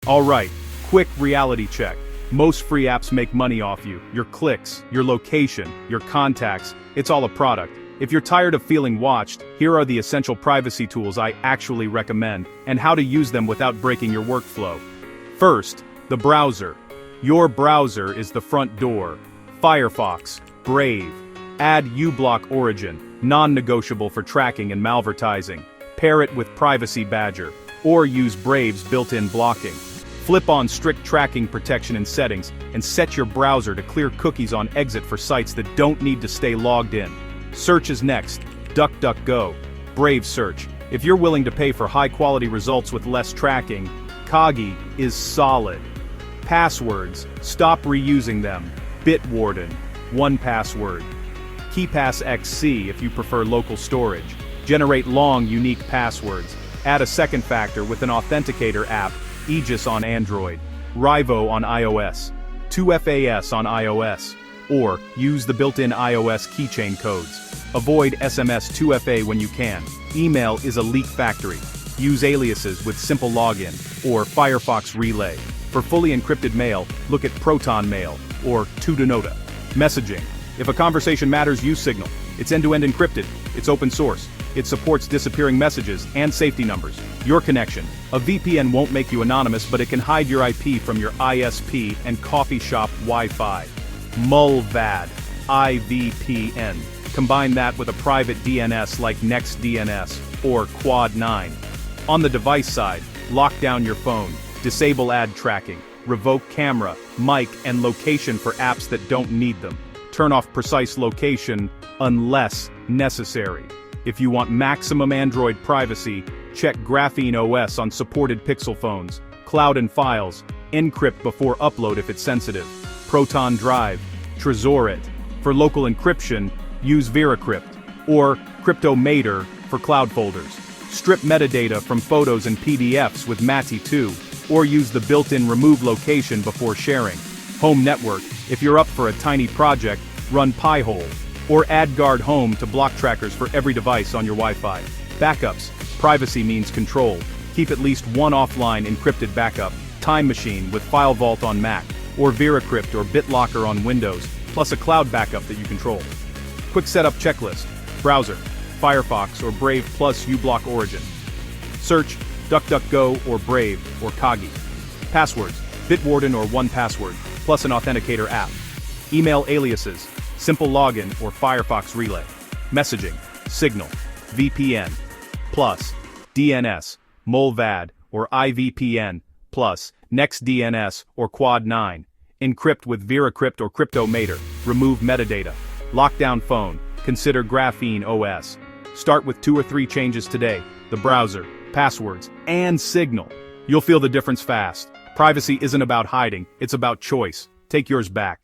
Alright, quick reality check. Most free apps make money off you, your clicks, your location, your contacts, it's all a product. If you're tired of feeling watched, here are the essential privacy tools I actually recommend, and how to use them without breaking your workflow. First, the browser. Your browser is the front door. Firefox, Brave. Add uBlock Origin, non-negotiable for tracking and malvertising. Pair it with Privacy Badger, or use Brave's built-in blocking. Flip on strict tracking protection in settings, and set your browser to clear cookies on exit for sites that don't need to stay logged in. Search is next. DuckDuckGo. Brave search. If you're willing to pay for high-quality results with less tracking, Kagi is solid. Passwords. Stop reusing them. Bitwarden. 1Password. KeePass XC if you prefer local storage. Generate long, unique passwords. Add a second factor with an authenticator app. Aegis on Android. Rivo on iOS. 2FAS on iOS. Or, use the built-in iOS keychain codes. Avoid SMS 2FA when you can. Email is a leak factory. Use aliases with simple login, or Firefox Relay. For fully encrypted mail, look at Proton Mail, or Tutanota. Messaging. If a conversation matters, use Signal. It's end-to-end encrypted, it's open source. It supports disappearing messages and safety numbers. Your connection. A VPN won't make you anonymous, but it can hide your IP from your ISP and coffee shop Wi-Fi. Mulvad, IVPN. Combine that with a private DNS like NextDNS or Quad9. On the device side, lock down your phone, disable ad tracking, revoke camera, mic, and location for apps that don't need them. Turn off precise location unless necessary. If you want maximum Android privacy, check Graphene OS on supported Pixel phones. Cloud and files, encrypt before upload if it's sensitive. Proton Drive, Trezor it. For local encryption, use VeraCrypt, or Cryptomator for cloud folders. Strip metadata from photos and PDFs with MATI2, or use the built-in remove location before sharing. Home network, if you're up for a tiny project, run Pi-hole, or add Guard Home to block trackers for every device on your Wi-Fi. Backups, privacy means control. Keep at least one offline encrypted backup, Time Machine with File Vault on Mac, or VeraCrypt or BitLocker on Windows, plus a cloud backup that you control. Quick setup checklist. Browser, Firefox or Brave plus uBlock Origin. Search, DuckDuckGo or Brave or Kagi. Passwords, Bitwarden or 1Password, plus an authenticator app. Email aliases, simple login or Firefox Relay. Messaging, Signal, VPN, plus DNS, Mulvad or IVPN, plus NextDNS or Quad9. Encrypt with VeraCrypt or Cryptomator. Remove metadata. Lockdown phone. Consider Graphene OS. Start with 2 or 3 changes today. The browser, passwords, and Signal. You'll feel the difference fast. Privacy isn't about hiding, it's about choice. Take yours back.